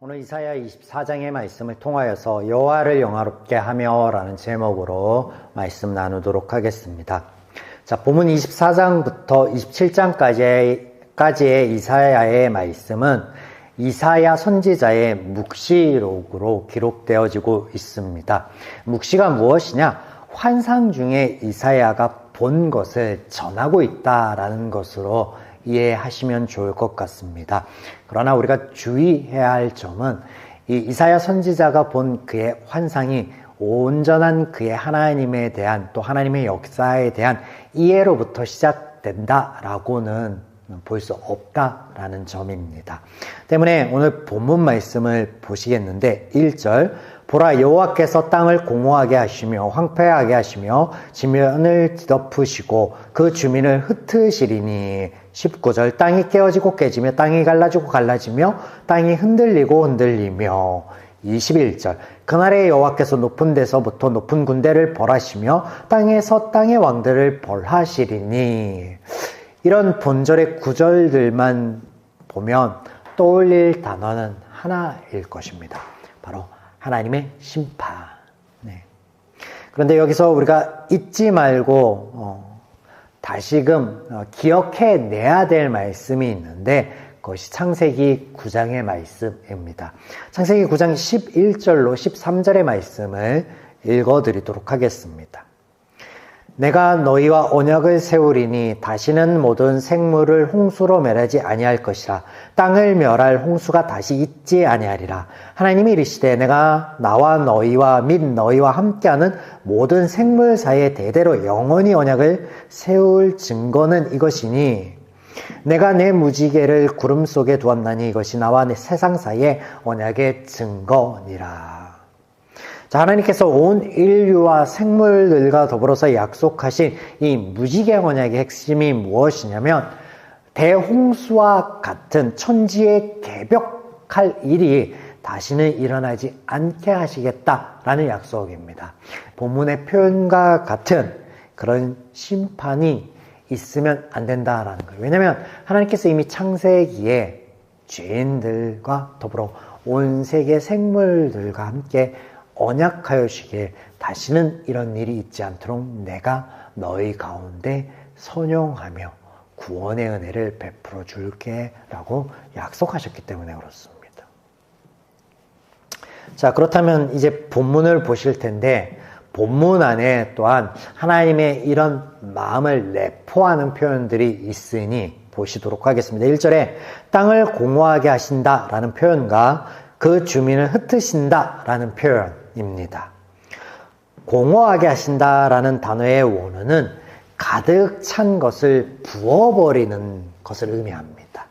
오늘 이사야 24장의 말씀을 통하여서 여호와를 영화롭게 하며 라는 제목으로 말씀 나누도록 하겠습니다. 자, 본문 24장부터 27장까지의 이사야의 말씀은 이사야 선지자의 묵시록으로 기록되어지고 있습니다. 묵시가 무엇이냐? 환상 중에 이사야가 본 것을 전하고 있다라는 것으로 이해하시면 좋을 것 같습니다. 그러나 우리가 주의해야 할 점은 이 이사야 선지자가 본 그의 환상이 온전한 그의 하나님에 대한 또 하나님의 역사에 대한 이해로부터 시작된다라고는 볼 수 없다라는 점입니다. 때문에 오늘 본문 말씀을 보시겠는데 1절 보라 여호와께서 땅을 공허하게 하시며 황폐하게 하시며 지면을 뒤덮으시고 그 주민을 흩으시리니 19절 땅이 깨어지고 깨지며 땅이 갈라지고 갈라지며 땅이 흔들리고 흔들리며 21절 그날에 여호와께서 높은 데서부터 높은 군대를 벌하시며 땅에서 땅의 왕들을 벌하시리니 이런 본절의 구절들만 보면 떠올릴 단어는 하나일 것입니다. 바로 하나님의 심판. 네. 그런데 여기서 우리가 잊지 말고 다시금 기억해내야 될 말씀이 있는데 그것이 창세기 9장의 말씀입니다. 창세기 9장 11절로 13절의 말씀을 읽어드리도록 하겠습니다. 내가 너희와 언약을 세우리니 다시는 모든 생물을 홍수로 멸하지 아니할 것이라. 땅을 멸할 홍수가 다시 있지 아니하리라. 하나님이 이르시되 내가 나와 너희와 및 너희와 함께하는 모든 생물 사이에 대대로 영원히 언약을 세울 증거는 이것이니 내가 내 무지개를 구름 속에 두었나니 이것이 나와 내 세상 사이에 언약의 증거니라. 자, 하나님께서 온 인류와 생물들과 더불어서 약속하신 이 무지개 언약의 핵심이 무엇이냐면 대홍수와 같은 천지에 개벽할 일이 다시는 일어나지 않게 하시겠다라는 약속입니다. 본문의 표현과 같은 그런 심판이 있으면 안 된다라는 거예요. 왜냐하면 하나님께서 이미 창세기에 죄인들과 더불어 온 세계 생물들과 함께 언약하여시기에 다시는 이런 일이 있지 않도록 내가 너희 가운데 선용하며 구원의 은혜를 베풀어 줄게 라고 약속하셨기 때문에 그렇습니다. 자, 그렇다면 이제 본문을 보실 텐데 본문 안에 또한 하나님의 이런 마음을 내포하는 표현들이 있으니 보시도록 하겠습니다. 1절에 땅을 공허하게 하신다라는 표현과 그 주민을 흩으신다라는 표현입니다. 공허하게 하신다라는 단어의 원어는 가득 찬 것을 부어버리는 것을 의미합니다.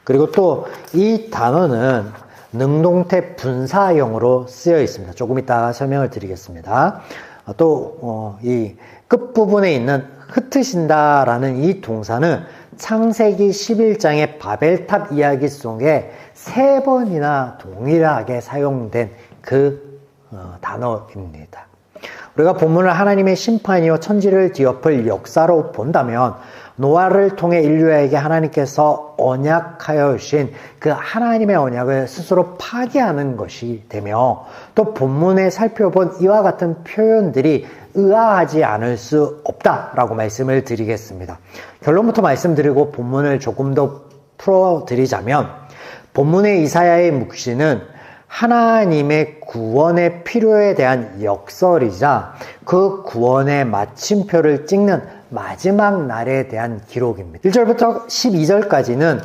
그리고 또 이 단어는 능동태 분사형으로 쓰여 있습니다. 조금 이따가 설명을 드리겠습니다. 또 이 끝부분에 있는 흩으신다라는 이 동사는 창세기 11장의 바벨탑 이야기 속에 3번이나 동일하게 사용된 그 단어입니다. 우리가 본문을 하나님의 심판이요 천지를 뒤엎을 역사로 본다면 노아를 통해 인류에게 하나님께서 언약하여 주신 그 하나님의 언약을 스스로 파기하는 것이 되며 또 본문에 살펴본 이와 같은 표현들이 의아하지 않을 수 없다라고 말씀을 드리겠습니다. 결론부터 말씀드리고 본문을 조금 더 풀어드리자면 본문의 이사야의 묵시는 하나님의 구원의 필요에 대한 역설이자 그 구원의 마침표를 찍는 마지막 날에 대한 기록입니다. 1절부터 12절까지는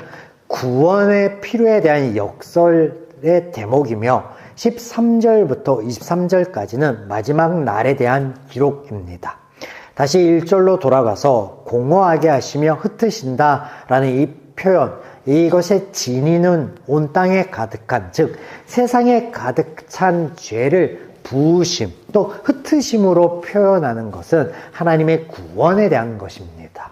구원의 필요에 대한 역설의 대목이며 13절부터 23절까지는 마지막 날에 대한 기록입니다. 다시 1절로 돌아가서 공허하게 하시며 흩으신다라는 이 표현, 이것의 진위는 온 땅에 가득한, 즉 세상에 가득 찬 죄를 부으심 또 흩으심으로 표현하는 것은 하나님의 구원에 대한 것입니다.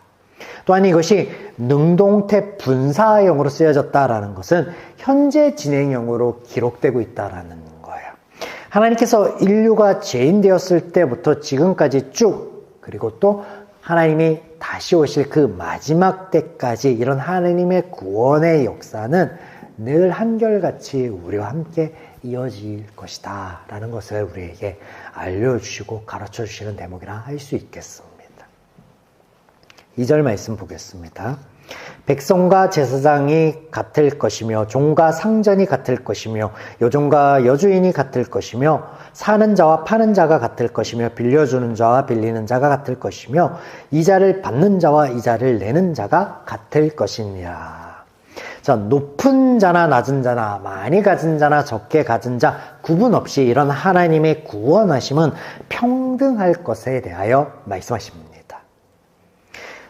또한 이것이 능동태 분사형으로 쓰여졌다라는 것은 현재 진행형으로 기록되고 있다라는 거예요. 하나님께서 인류가 죄인 되었을 때부터 지금까지 쭉 그리고 또 하나님이 다시 오실 그 마지막 때까지 이런 하나님의 구원의 역사는 늘 한결같이 우리와 함께 이어질 것이다 라는 것을 우리에게 알려주시고 가르쳐 주시는 대목이라 할 수 있겠습니다. 2절 말씀 보겠습니다. 백성과 제사장이 같을 것이며 종과 상전이 같을 것이며 여종과 여주인이 같을 것이며 사는 자와 파는 자가 같을 것이며 빌려주는 자와 빌리는 자가 같을 것이며 이자를 받는 자와 이자를 내는 자가 같을 것이니라. 자, 높은 자나 낮은 자나 많이 가진 자나 적게 가진 자 구분 없이 이런 하나님의 구원하심은 평등할 것에 대하여 말씀하십니다.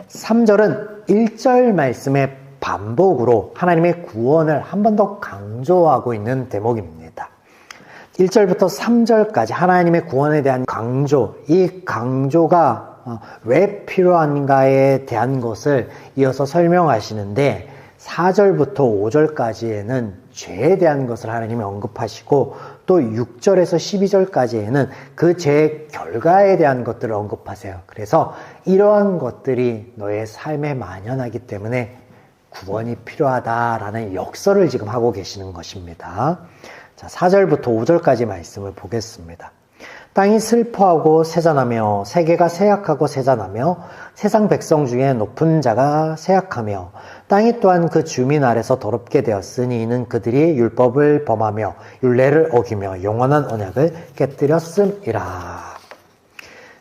3절은 1절 말씀의 반복으로 하나님의 구원을 한 번 더 강조하고 있는 대목입니다. 1절부터 3절까지 하나님의 구원에 대한 강조, 이 강조가 왜 필요한가에 대한 것을 이어서 설명하시는데 4절부터 5절까지에는 죄에 대한 것을 하나님이 언급하시고 또 6절에서 12절까지에는 그 죄의 결과에 대한 것들을 언급하세요. 그래서 이러한 것들이 너의 삶에 만연하기 때문에 구원이 필요하다라는 역설을 지금 하고 계시는 것입니다. 자, 4절부터 5절까지 말씀을 보겠습니다. 땅이 슬퍼하고 세잔하며 세계가 쇠약하고 세잔하며 세상 백성 중에 높은 자가 쇠약하며 땅이 또한 그 주민 아래서 더럽게 되었으니 이는 그들이 율법을 범하며 율례를 어기며 영원한 언약을 깨뜨렸음이라.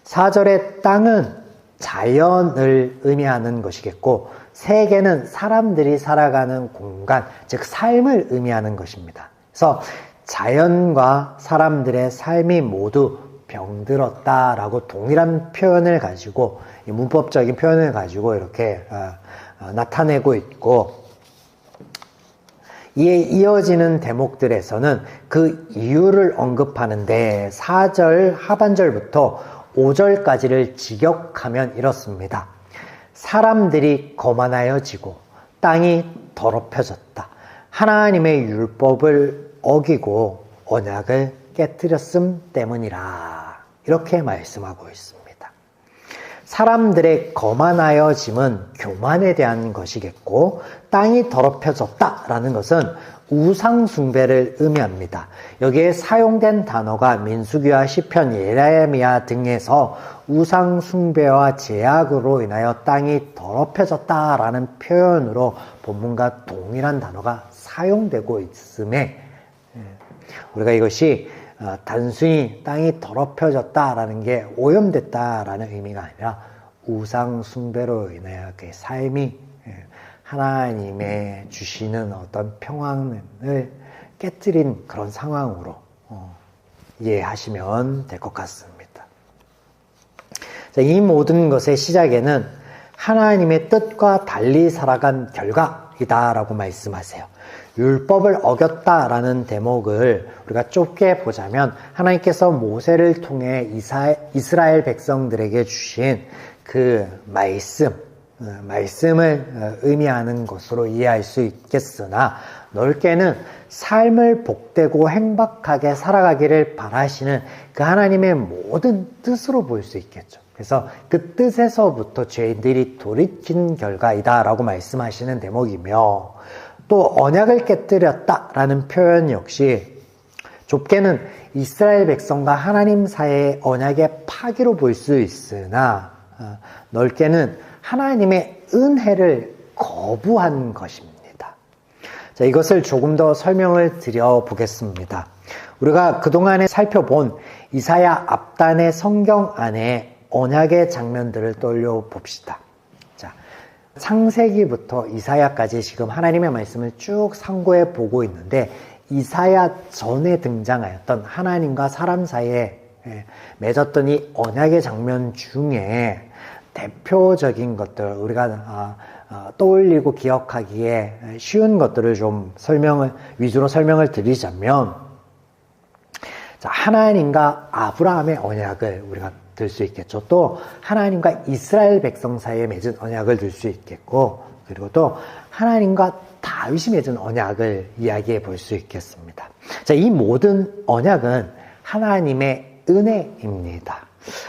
4절의 땅은 자연을 의미하는 것이겠고 세계는 사람들이 살아가는 공간, 즉 삶을 의미하는 것입니다. 그래서 자연과 사람들의 삶이 모두 병들었다라고 동일한 표현을 가지고 문법적인 표현을 가지고 이렇게 나타내고 있고 이에 이어지는 대목들에서는 그 이유를 언급하는데 4절 하반절부터 5절까지를 직역하면 이렇습니다. 사람들이 거만하여지고 땅이 더럽혀졌다. 하나님의 율법을 어기고 언약을 깨뜨렸음 때문이라. 이렇게 말씀하고 있습니다. 사람들의 거만하여짐은 교만에 대한 것이겠고 땅이 더럽혀졌다라는 것은 우상 숭배를 의미합니다. 여기에 사용된 단어가 민수기와 시편, 예레미야 등에서 우상 숭배와 제약으로 인하여 땅이 더럽혀졌다라는 표현으로 본문과 동일한 단어가 사용되고 있음에 우리가 이것이 단순히 땅이 더럽혀졌다라는 게 오염됐다라는 의미가 아니라 우상 숭배로 인하여 그 삶이 하나님의 주시는 어떤 평안을 깨뜨린 그런 상황으로 이해하시면 될 것 같습니다. 자, 이 모든 것의 시작에는 하나님의 뜻과 달리 살아간 결과이다라고 말씀하세요. 율법을 어겼다라는 대목을 우리가 좁게 보자면 하나님께서 모세를 통해 이스라엘 백성들에게 주신 그 말씀을 의미하는 것으로 이해할 수 있겠으나 넓게는 삶을 복되고 행복하게 살아가기를 바라시는 그 하나님의 모든 뜻으로 볼 수 있겠죠. 그래서 그 뜻에서부터 죄인들이 돌이킨 결과이다라고 말씀하시는 대목이며 또 언약을 깨뜨렸다라는 표현 역시 좁게는 이스라엘 백성과 하나님 사이의 언약의 파기로 볼 수 있으나 넓게는 하나님의 은혜를 거부한 것입니다. 자, 이것을 조금 더 설명을 드려보겠습니다. 우리가 그동안에 살펴본 이사야 앞단의 성경 안에 언약의 장면들을 떠올려 봅시다. 자, 창세기부터 이사야까지 지금 하나님의 말씀을 쭉 상고해 보고 있는데 이사야 전에 등장하였던 하나님과 사람 사이에 맺었던 이 언약의 장면 중에 대표적인 것들 우리가 떠올리고 기억하기에 쉬운 것들을 좀 위주로 설명을 드리자면 자, 하나님과 아브라함의 언약을 우리가 들 수 있겠죠. 또 하나님과 이스라엘 백성 사이에 맺은 언약을 들 수 있겠고 그리고 또 하나님과 다윗이 맺은 언약을 이야기해 볼 수 있겠습니다. 자, 이 모든 언약은 하나님의 은혜입니다.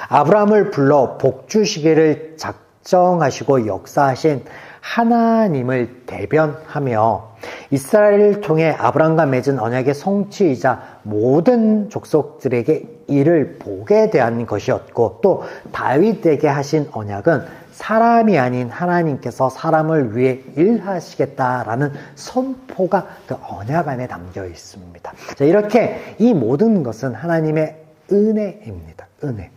아브라함을 불러 복 주시기를 작정하시고 역사하신 하나님을 대변하며 이스라엘을 통해 아브라함과 맺은 언약의 성취이자 모든 족속들에게 이를 복에 대한 것이었고, 또 다윗에게 하신 언약은 사람이 아닌 하나님께서 사람을 위해 일하시겠다라는 선포가 그 언약 안에 담겨 있습니다. 자, 이렇게 이 모든 것은 하나님의 은혜입니다. 은혜.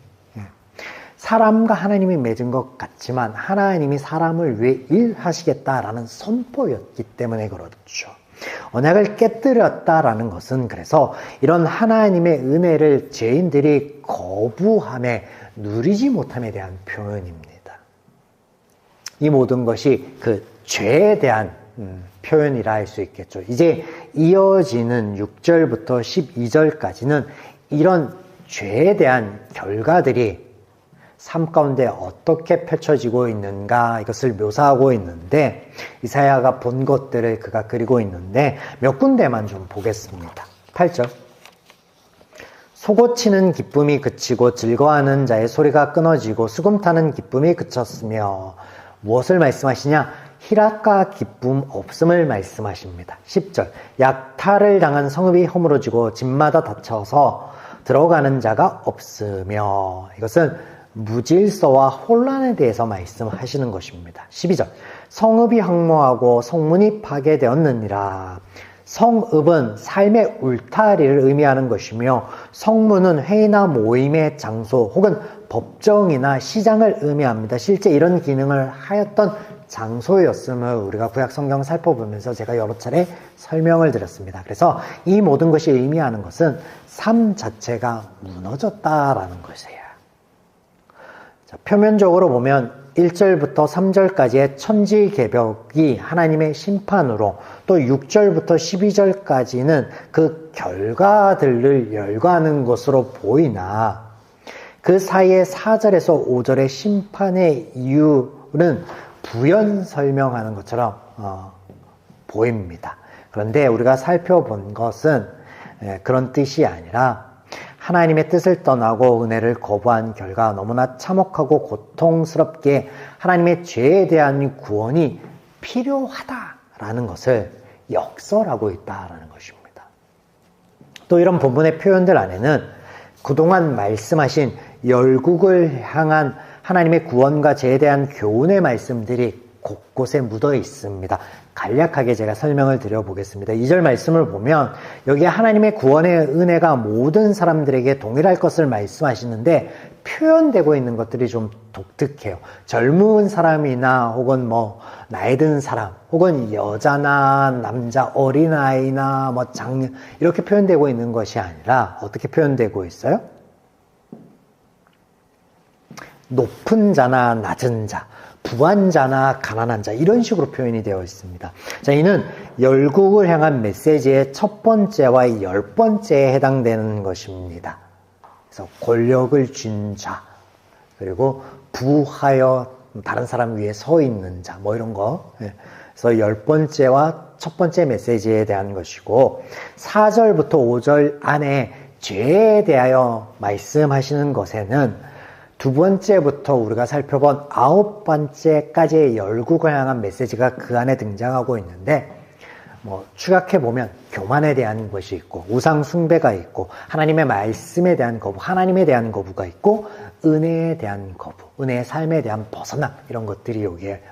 사람과 하나님이 맺은 것 같지만 하나님이 사람을 위해 일하시겠다라는 선포였기 때문에 그렇죠. 언약을 깨뜨렸다라는 것은 그래서 이런 하나님의 은혜를 죄인들이 거부함에 누리지 못함에 대한 표현입니다. 이 모든 것이 그 죄에 대한 표현이라 할 수 있겠죠. 이제 이어지는 6절부터 12절까지는 이런 죄에 대한 결과들이 삶 가운데 어떻게 펼쳐지고 있는가 이것을 묘사하고 있는데, 이사야가 본 것들을 그가 그리고 있는데 몇 군데만 좀 보겠습니다. 8절. 솟구치는 기쁨이 그치고 즐거워하는 자의 소리가 끊어지고 수금 타는 기쁨이 그쳤으며. 무엇을 말씀하시냐? 희락과 기쁨 없음을 말씀하십니다. 10절. 약탈을 당한 성읍이 허물어지고 집마다 닫혀서 들어가는 자가 없으며. 이것은 무질서와 혼란에 대해서 말씀하시는 것입니다. 12절. 성읍이 황무하고 성문이 파괴되었느니라. 성읍은 삶의 울타리를 의미하는 것이며, 성문은 회의나 모임의 장소 혹은 법정이나 시장을 의미합니다. 실제 이런 기능을 하였던 장소였음을 우리가 구약 성경 살펴보면서 제가 여러 차례 설명을 드렸습니다. 그래서 이 모든 것이 의미하는 것은 삶 자체가 무너졌다라는 것이에요. 자, 표면적으로 보면 1절부터 3절까지의 천지개벽이 하나님의 심판으로, 또 6절부터 12절까지는 그 결과들을 열거하는 것으로 보이나, 그 사이에 4절에서 5절의 심판의 이유는 부연 설명하는 것처럼 보입니다. 그런데 우리가 살펴본 것은 그런 뜻이 아니라, 하나님의 뜻을 떠나고 은혜를 거부한 결과 너무나 참혹하고 고통스럽게 하나님의 죄에 대한 구원이 필요하다라는 것을 역설하고 있다라는 것입니다. 또 이런 본문의 표현들 안에는 그동안 말씀하신 열국을 향한 하나님의 구원과 죄에 대한 교훈의 말씀들이 곳곳에 묻어 있습니다. 간략하게 제가 설명을 드려보겠습니다. 2절 말씀을 보면 여기에 하나님의 구원의 은혜가 모든 사람들에게 동일할 것을 말씀하시는데, 표현되고 있는 것들이 좀 독특해요. 젊은 사람이나 혹은 나이 든 사람, 혹은 여자나 남자, 어린아이나 장년, 이렇게 표현되고 있는 것이 아니라 어떻게 표현되고 있어요? 높은 자나 낮은 자, 부한 자나 가난한 자, 이런 식으로 표현이 되어 있습니다. 자, 이는 열국을 향한 메시지의 첫 번째와 10번째에 해당되는 것입니다. 그래서 권력을 쥔 자, 그리고 부하여 다른 사람 위에 서 있는 자, 이런 거. 그래서 10번째와 첫 번째 메시지에 대한 것이고, 4절부터 5절 안에 죄에 대하여 말씀하시는 것에는 두 번째부터 우리가 살펴본 9번째까지의 열국을 향한 메시지가 그 안에 등장하고 있는데, 추각해보면 교만에 대한 것이 있고, 우상 숭배가 있고, 하나님의 말씀에 대한 거부, 하나님에 대한 거부가 있고, 은혜에 대한 거부, 은혜의 삶에 대한 벗어남, 이런 것들이 여기에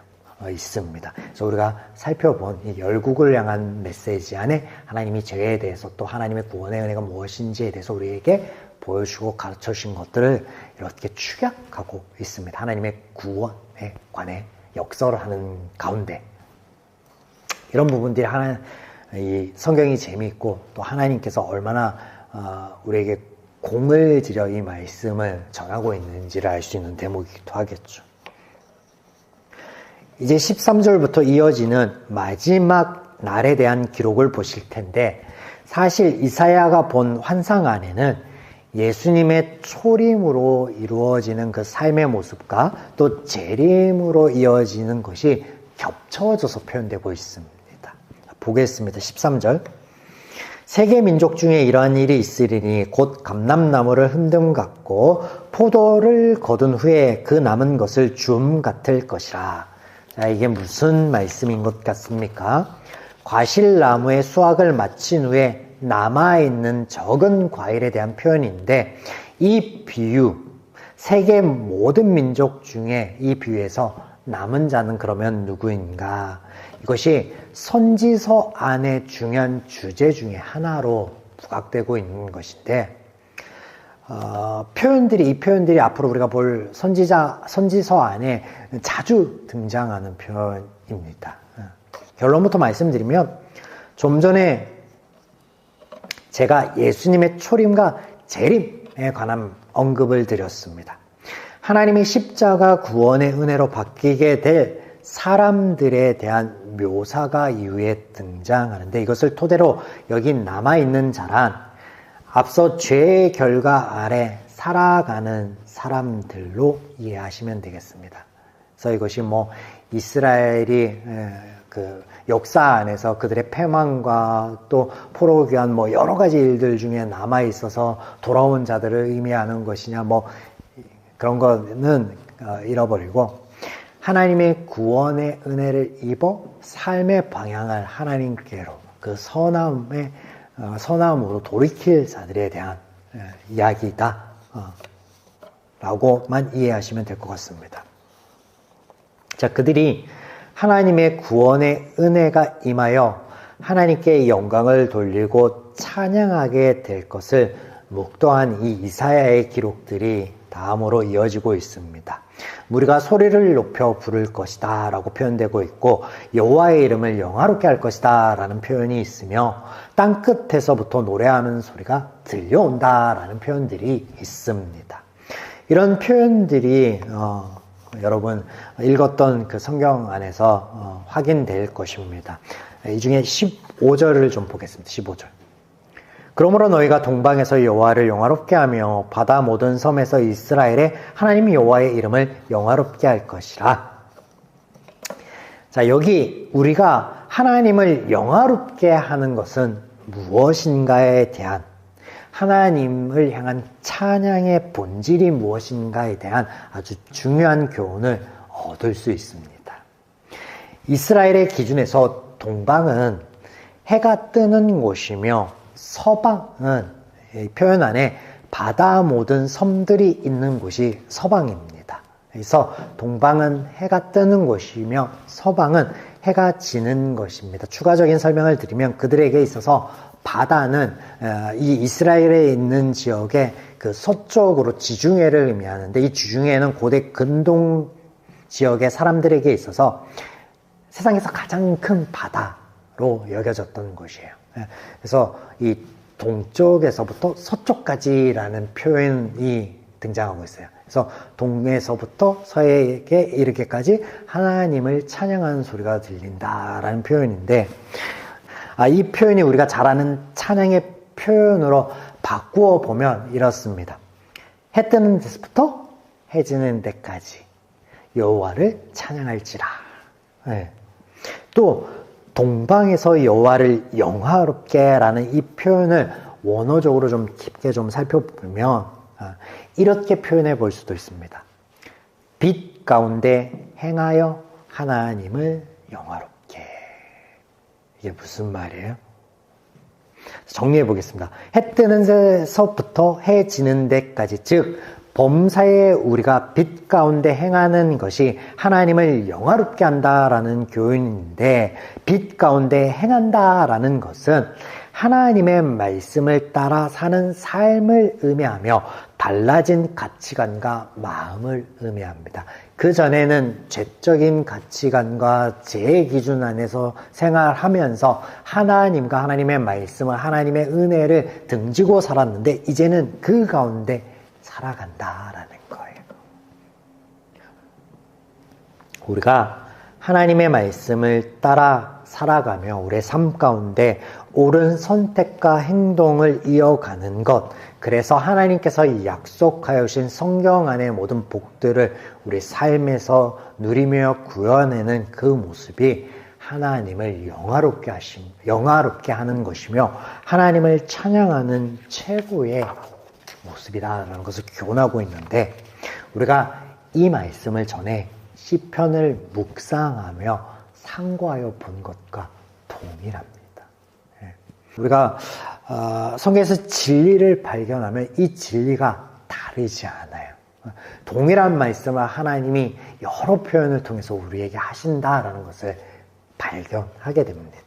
있습니다. 그래서 우리가 살펴본 이 열국을 향한 메시지 안에 하나님이 죄에 대해서, 또 하나님의 구원의 은혜가 무엇인지에 대해서 우리에게 보여주고 가르쳐 주신 것들을 이렇게 축약하고 있습니다. 하나님의 구원에 관해 역설을 하는 가운데 이런 부분들이 이 성경이 재미있고, 또 하나님께서 얼마나 우리에게 공을 들여 이 말씀을 전하고 있는지를 알 수 있는 대목이기도 하겠죠. 이제 13절부터 이어지는 마지막 날에 대한 기록을 보실 텐데, 사실 이사야가 본 환상 안에는 예수님의 초림으로 이루어지는 그 삶의 모습과 또 재림으로 이어지는 것이 겹쳐져서 표현되고 있습니다. 보겠습니다. 13절. 세계 민족 중에 이러한 일이 있으리니 곧 감람나무를 흔듦 같고 포도를 거둔 후에 그 남은 것을 줌 같을 것이라. 자, 이게 무슨 말씀인 것 같습니까? 과실나무의 수확을 마친 후에 남아있는 적은 과일에 대한 표현인데, 이 비유, 세계 모든 민족 중에 이 비유에서 남은 자는 그러면 누구인가? 이것이 선지서 안의 중요한 주제 중에 하나로 부각되고 있는 것인데, 이 표현들이 앞으로 우리가 볼 선지서 안에 자주 등장하는 표현입니다. 결론부터 말씀드리면, 좀 전에 제가 예수님의 초림과 재림에 관한 언급을 드렸습니다. 하나님의 십자가 구원의 은혜로 바뀌게 될 사람들에 대한 묘사가 이후에 등장하는데, 이것을 토대로 여기 남아있는 자란 앞서 죄의 결과 아래 살아가는 사람들로 이해하시면 되겠습니다. 그래서 이것이 이스라엘이 그 역사 안에서 그들의 패망과 또 포로 귀환 여러 가지 일들 중에 남아 있어서 돌아온 자들을 의미하는 것이냐 그런 거는 잃어버리고, 하나님의 구원의 은혜를 입어 삶의 방향을 하나님께로 그 선함으로 돌이킬 자들에 대한 이야기다 라고만 이해하시면 될 것 같습니다. 자, 그들이 하나님의 구원의 은혜가 임하여 하나님께 영광을 돌리고 찬양하게 될 것을 묵도한 이 이사야의 기록들이 다음으로 이어지고 있습니다. 우리가 소리를 높여 부를 것이다 라고 표현되고 있고, 여호와의 이름을 영화롭게 할 것이다 라는 표현이 있으며, 땅끝에서부터 노래하는 소리가 들려온다 라는 표현들이 있습니다. 이런 표현들이 여러분 읽었던 그 성경 안에서 확인될 것입니다. 이 중에 15절을 좀 보겠습니다. 15절. 그러므로 너희가 동방에서 여호와를 영화롭게 하며 바다 모든 섬에서 이스라엘의 하나님 여호와의 이름을 영화롭게 할 것이라. 자, 여기 우리가 하나님을 영화롭게 하는 것은 무엇인가에 대한, 하나님을 향한 찬양의 본질이 무엇인가에 대한 아주 중요한 교훈을 얻을 수 있습니다. 이스라엘의 기준에서 동방은 해가 뜨는 곳이며, 서방은 표현 안에 바다 모든 섬들이 있는 곳이 서방입니다. 그래서 동방은 해가 뜨는 곳이며 서방은 해가 지는 것입니다. 추가적인 설명을 드리면, 그들에게 있어서 바다는 이 이스라엘에 있는 지역의 그 서쪽으로 지중해를 의미하는데, 이 지중해는 고대 근동 지역의 사람들에게 있어서 세상에서 가장 큰 바다로 여겨졌던 곳이에요. 그래서 이 동쪽에서부터 서쪽까지라는 표현이 등장하고 있어요. 그래서 동에서부터 서에게 이르게까지 하나님을 찬양하는 소리가 들린다라는 표현인데, 이 표현이 우리가 잘 아는 찬양의 표현으로 바꾸어 보면 이렇습니다. 해 뜨는 데서부터 해 지는 데까지 여호와를 찬양할지라. 네. 또 동방에서 여호와를 영화롭게 라는 이 표현을 원어적으로 좀 깊게 좀 살펴보면 이렇게 표현해 볼 수도 있습니다. 빛 가운데 행하여 하나님을 영화롭게. 이게 무슨 말이에요? 정리해 보겠습니다. 해 뜨는 데서부터 해 지는 데까지, 즉 범사에 우리가 빛 가운데 행하는 것이 하나님을 영화롭게 한다라는 교훈인데, 빛 가운데 행한다라는 것은 하나님의 말씀을 따라 사는 삶을 의미하며 달라진 가치관과 마음을 의미합니다. 그전에는 죄적인 가치관과 제 기준 안에서 생활하면서 하나님과 하나님의 말씀을, 하나님의 은혜를 등지고 살았는데, 이제는 그 가운데 살아간다라는 거예요. 우리가 하나님의 말씀을 따라 살아가며 우리의 삶 가운데 옳은 선택과 행동을 이어가는 것, 그래서 하나님께서 약속하여 주신 성경 안의 모든 복들을 우리 삶에서 누리며 구현해내는 그 모습이 하나님을 영화롭게 하는 것이며 하나님을 찬양하는 최고의 모습이다라는 것을 교훈하고 있는데, 우리가 이 말씀을 전에 시편을 묵상하며 상고하여 본 것과 동일합니다. 우리가 성경에서 진리를 발견하면 이 진리가 다르지 않아요. 동일한 말씀을 하나님이 여러 표현을 통해서 우리에게 하신다라는 것을 발견하게 됩니다.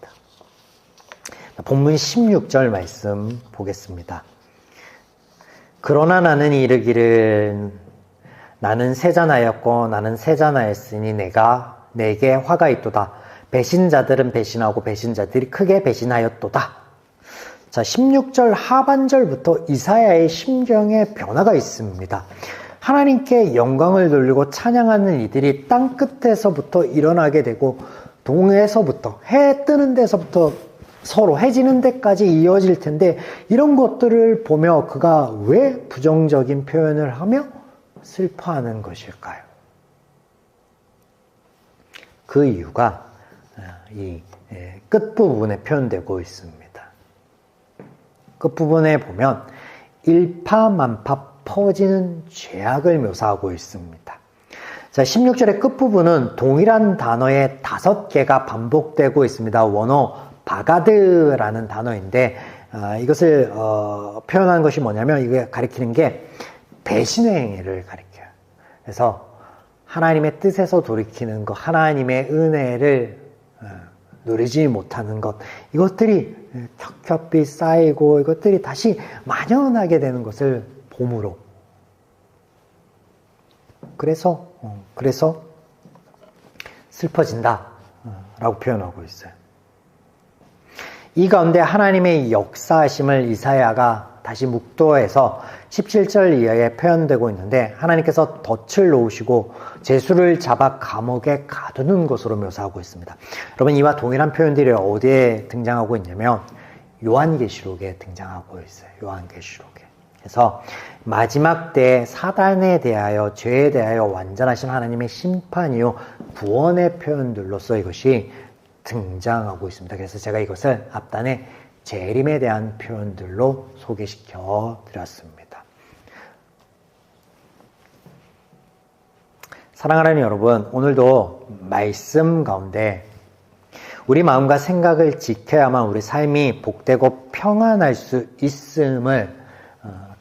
본문 16절 말씀 보겠습니다. 그러나 나는 이르기를 나는 세자나였고 나는 세자나였으니 내게 화가 있도다. 배신자들은 배신하고 배신자들이 크게 배신하였도다. 자, 16절 하반절부터 이사야의 심경에 변화가 있습니다. 하나님께 영광을 돌리고 찬양하는 이들이 땅 끝에서부터 일어나게 되고 동에서부터 해 뜨는 데서부터 서로 해지는 데까지 이어질 텐데 이런 것들을 보며 그가 왜 부정적인 표현을 하며 슬퍼하는 것일까요? 그 이유가 이 끝부분에 표현되고 있습니다. 끝부분에 보면 일파만파 퍼지는 죄악을 묘사하고 있습니다. 자, 16절의 끝부분은 동일한 단어의 5개가 반복되고 있습니다. 원어 바가드라는 단어인데 이것을 표현하는 것이 뭐냐면 이게 가리키는 게 배신의 행위를 가리켜요. 그래서 하나님의 뜻에서 돌이키는 것, 하나님의 은혜를 누리지 못하는 것, 이것들이 겹겹이 쌓이고 이것들이 다시 만연하게 되는 것을 봄으로. 그래서 슬퍼진다 라고 표현하고 있어요. 이 가운데 하나님의 역사하심을 이사야가 다시 묵도해서 17절 이하에 표현되고 있는데 하나님께서 덫을 놓으시고 제수를 잡아 감옥에 가두는 것으로 묘사하고 있습니다. 여러분, 이와 동일한 표현들이 어디에 등장하고 있냐면 요한계시록에 등장하고 있어요. 요한계시록에. 그래서 마지막 때에 사단에 대하여 죄에 대하여 완전하신 하나님의 심판이요 구원의 표현들로서 이것이 등장하고 있습니다. 그래서 제가 이것을 앞단에 재림에 대한 표현들로 소개시켜 드렸습니다. 사랑하는 여러분, 오늘도 말씀 가운데 우리 마음과 생각을 지켜야만 우리 삶이 복되고 평안할 수 있음을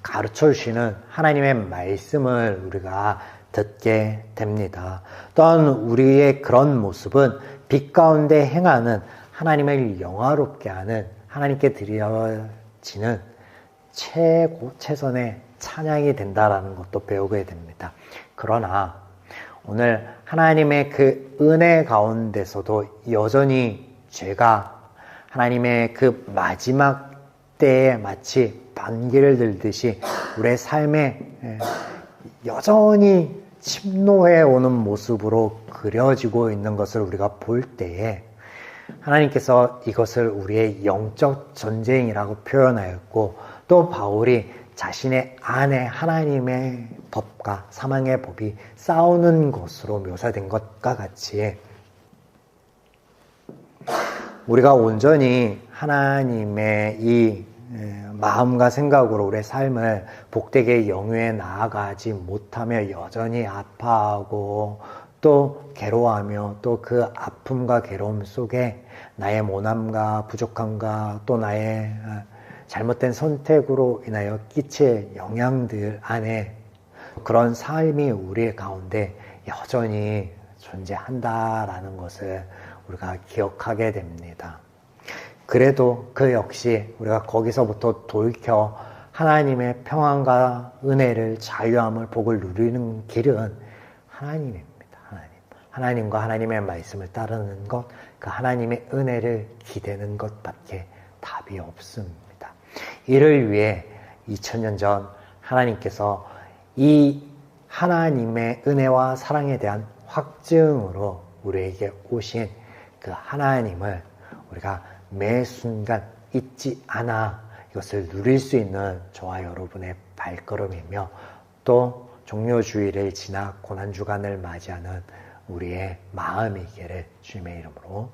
가르쳐 주시는 하나님의 말씀을 우리가 듣게 됩니다. 또한 우리의 그런 모습은 빛 가운데 행하는 하나님을 영화롭게 하는 하나님께 드려지는 최선의 찬양이 된다라는 것도 배우게 됩니다. 그러나 오늘 하나님의 그 은혜 가운데서도 여전히 죄가 하나님의 그 마지막 때에 마치 반기를 들듯이 우리의 삶에 여전히 침노해 오는 모습으로 그려지고 있는 것을 우리가 볼 때에 하나님께서 이것을 우리의 영적 전쟁이라고 표현하였고 또 바울이 자신의 안에 하나님의 법과 사망의 법이 싸우는 것으로 묘사된 것과 같이 우리가 온전히 하나님의 이 마음과 생각으로 우리의 삶을 복되게 영위해 나아가지 못하며 여전히 아파하고 또 괴로워하며 또 그 아픔과 괴로움 속에 나의 모남과 부족함과 또 나의 잘못된 선택으로 인하여 끼칠 영향들 안에 그런 삶이 우리 가운데 여전히 존재한다라는 것을 우리가 기억하게 됩니다. 그래도 그 역시 우리가 거기서부터 돌이켜 하나님의 평안과 은혜를 자유함을 복을 누리는 길은 하나님입니다. 하나님과 하나님의 말씀을 따르는 것, 그 하나님의 은혜를 기대는 것밖에 답이 없습니다. 이를 위해 2000년 전 하나님께서 이 하나님의 은혜와 사랑에 대한 확증으로 우리에게 오신 그 하나님을 우리가 매 순간 잊지 않아 이것을 누릴 수 있는 저와 여러분의 발걸음이며 또 종료주일을 지나 고난주간을 맞이하는 우리의 마음이기를 주님의 이름으로